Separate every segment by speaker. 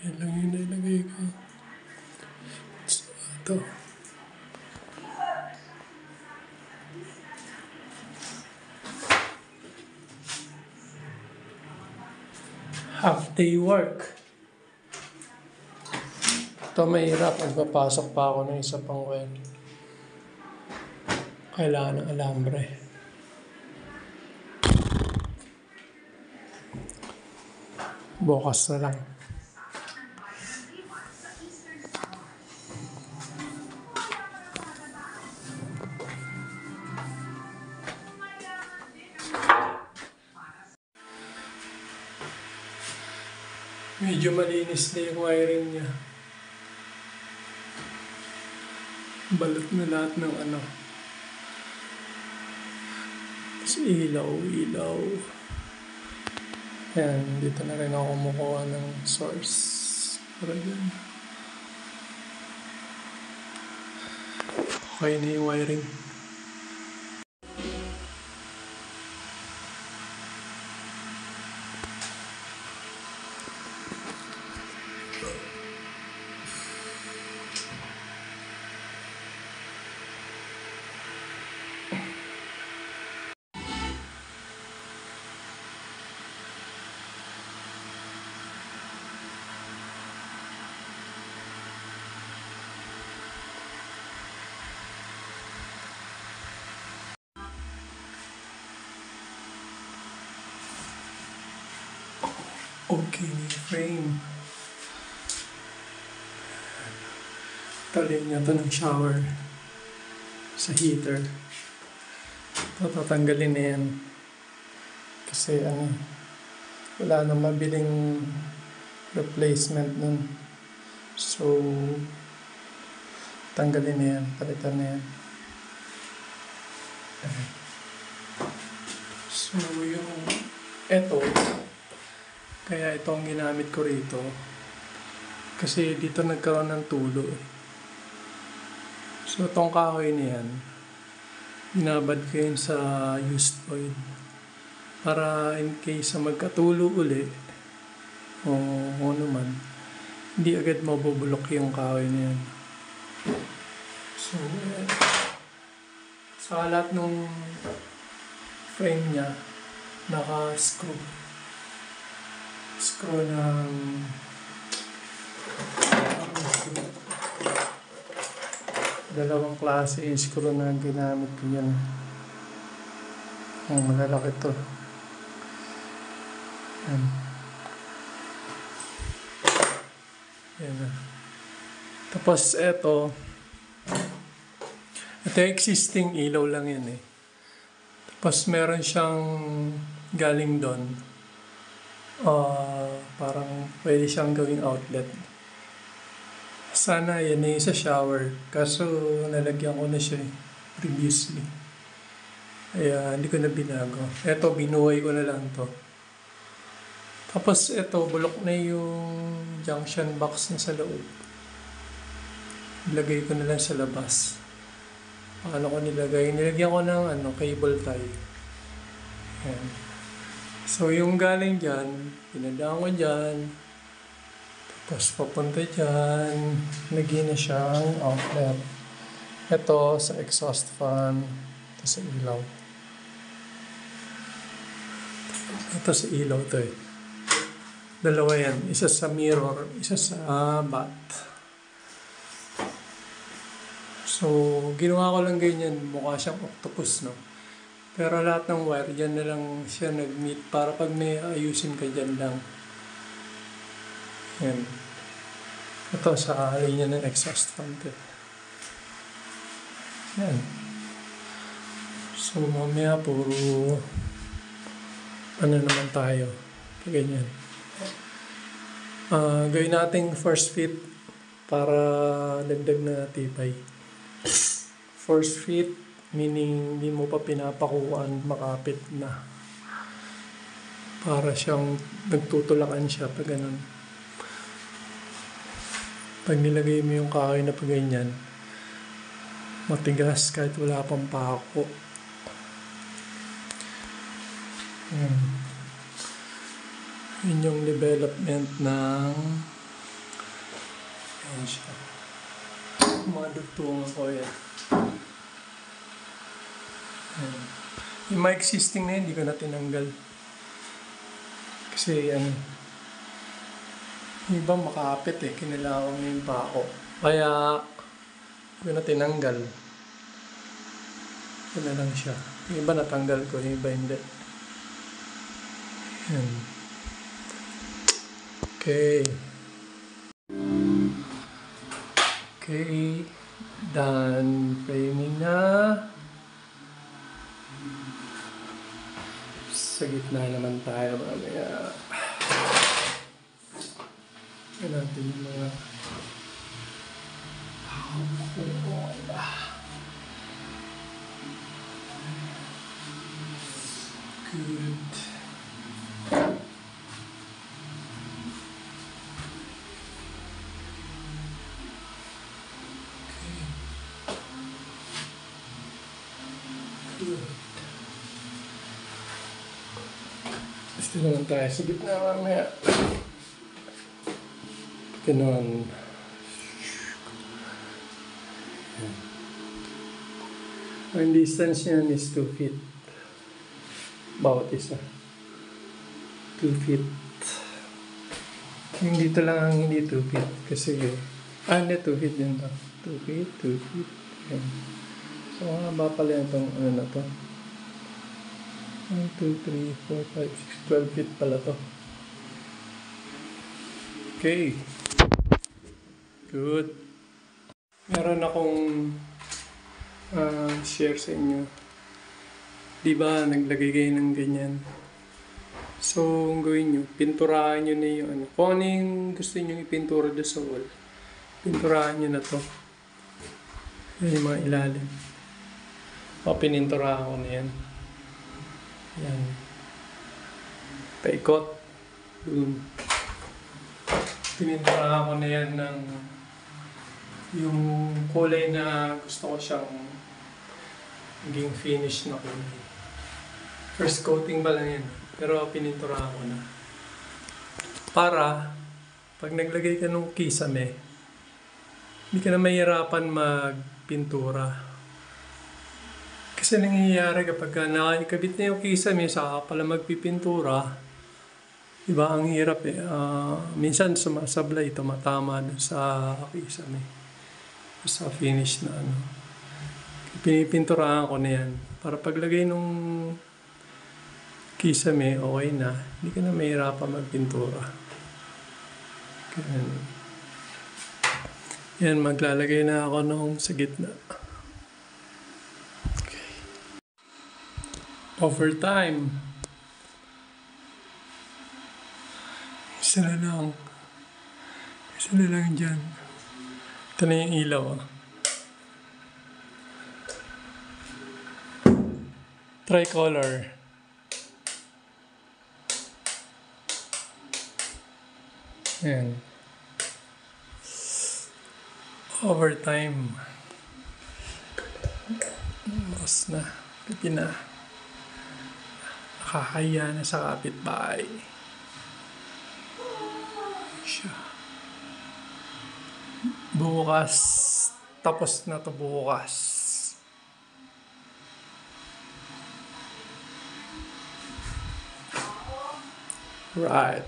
Speaker 1: Yan lang yung nilagay ko. Ito. Half-day work. Ito mahirap. Magpapasok pa ako ng isa pang web. Kailangan ng alambre. Bukas na lang. Medyo malinis na yung wiring niya. Balot na lahat ng ano. Tapos ilaw. Ayan, dito na rin ako kumukuha ng source. Para dyan. Okay na yung wiring. Okay, frame. Talin niya ito ng shower sa heater. Ito, tatanggalin na yan. Kasi wala nang mabiling replacement nun. So, tanggalin na yan. Palitan na yan. So, yung eto, kaya ito ang ginamit ko rito. Kasi dito nagkaroon ng tulo. So itong kahoy na yan, binabad ko yun sa used oil. Para in case na magkatulo uli, o ano man, hindi agad mabubulok yung kahoy na yan. So, sa lahat ng frame niya, naka-screw. Screw ng dalawang klase yung screw na ginamit ko yan. Ang malalaki to. Yan. Yan na. Tapos ito existing ilaw lang yan eh. Tapos meron siyang galing doon. Parang pwede siyang gawing outlet. Sana yan na yung sa shower. Kaso nalagyan ko na siya previously. Kaya hindi ko na binago. Eto, binuhay ko na lang to. Tapos eto, bulok na yung junction box na sa loob. Ilagay ko na lang sa labas. Paano ko nilagay? Nilagyan ko ng cable tie. Ayan. So, yung galing dyan, pinadaan ko dyan, tapos papunta dyan, lagyan na siyang outlet. Ito sa exhaust fan, ito sa ilaw. Ito sa ilaw to eh. Dalawa yan, isa sa mirror, isa sa bat. So, ginawa ko lang ganyan, mukha siyang octopus, no? Pero lahat ng wire, dyan na lang siya nag-meet para pag may ayusin ka dyan lang. Yan. Ito sa linya ng exhaust fan. Yan. So, mamaya puro ano naman tayo. Ganyan. Gawin nating first fit para dagdag na tibay. First fit, meaning hindi mo pa pinapakuan, makapit na. Para siyang nagtutulakan siya pag ganun. Pag nilagay mo yung kahoy na pag ganyan, matigas kahit wala pang pako. Yun yung development ng yan siya. Mga dugtungan ko yan. Yung mga existing na yun, hindi ko na tinanggal. Kasi yung iba makapit kinailangan mo yung pako. Kaya hindi ko na tinanggal. Ito na lang siya. Yung iba natanggal ko, yung iba hindi. Yan. Okay. Okay. Done framing na. Sa gitna naman tayo mamaya. Yan natin yung mga good. Gusto naman tayo sa gitna mamaya. Ganon. Ang distance niyan is 2 feet. Bawat isa. 2 feet. Yung dito lang ang hindi 2 feet. Kasi hindi 2 feet din to. 2 feet, 2 feet. Yan. So, haba pala itong ano na to. 1, 2, 3, 4, 5, 6, 12 feet pala to. Okay. Good. Meron akong share sa inyo. Diba, naglagay kayo ng ganyan. So, ang gawin nyo, pinturahan nyo na yung ano. Kung ano yung gusto nyo ipintura doon sa wall, pinturahan nyo na to. Yan yung mga ilalim. Pininturahan ko na yan. Yan. Paikot. Doon. Pininturahan ko na yan ng yung kulay na gusto ko siyang maging finish na kulay. First coating ba lang yan. Pero pininturahan ko na. Para, pag naglagay ka ng kisame, hindi ka na mahirapan magpintura. Kasi nangyayari kapag nakikabit na yung kisame, saka pala magpipintura, diba, ang hirap minsan sumasablay, tumatama dun sa kisame. Sa finish na ano. Pinipinturahan ko na yan. Para paglagay nung kisame, okay na. Hindi ka na mahirapan magpintura. Ganyan. Yan, maglalagay na ako nung sa gitna. Okay. Overtime. Isa na lang. Isa na lang dyan. Ito na yung ilaw. Tricolor. Ayan. Overtime. Boss na. Pipi na. Nakakaya na sa kapitbahay. Siya. Bukas. Tapos na to bukas. Right.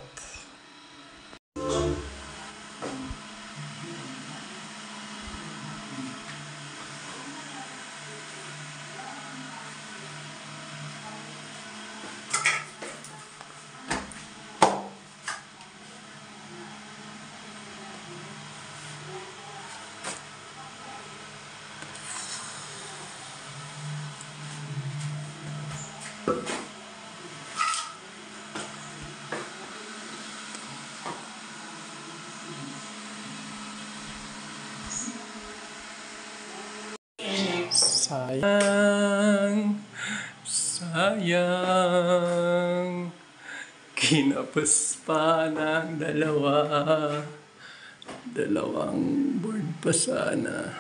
Speaker 1: Sayang, sayang, kinapos pa ng dalawang board pa sana.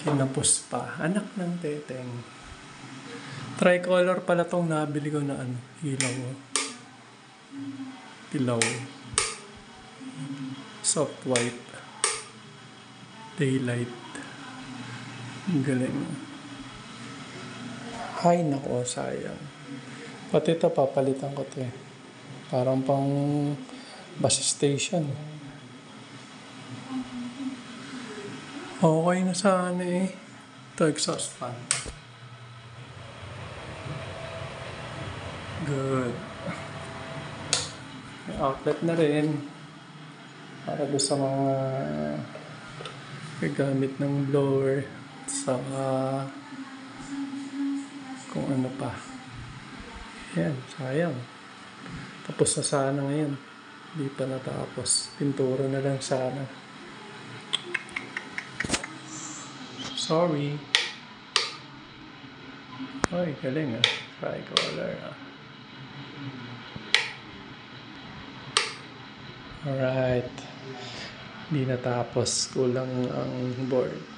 Speaker 1: Kinapos pa, anak ng teteng. Tricolor pala tong nabili ko na ilaw. Ilaw. Soft white. Daylight. Ang galing. Hay nako, sayang. Pati ito, papalitan ko ito eh. Parang pang bus station. Okay na sana eh. Ito, exhaust fan. Good. May outlet na rin. Para doon sa mga gagamit ng blower. Sa kung ano pa. Yan, sayang. Tapos na sana ngayon. Hindi pa natapos. Pintura na lang sana. Sorry. Ay, galing ah. Tricolor ah. Alright. Hindi natapos. Kulang ang board.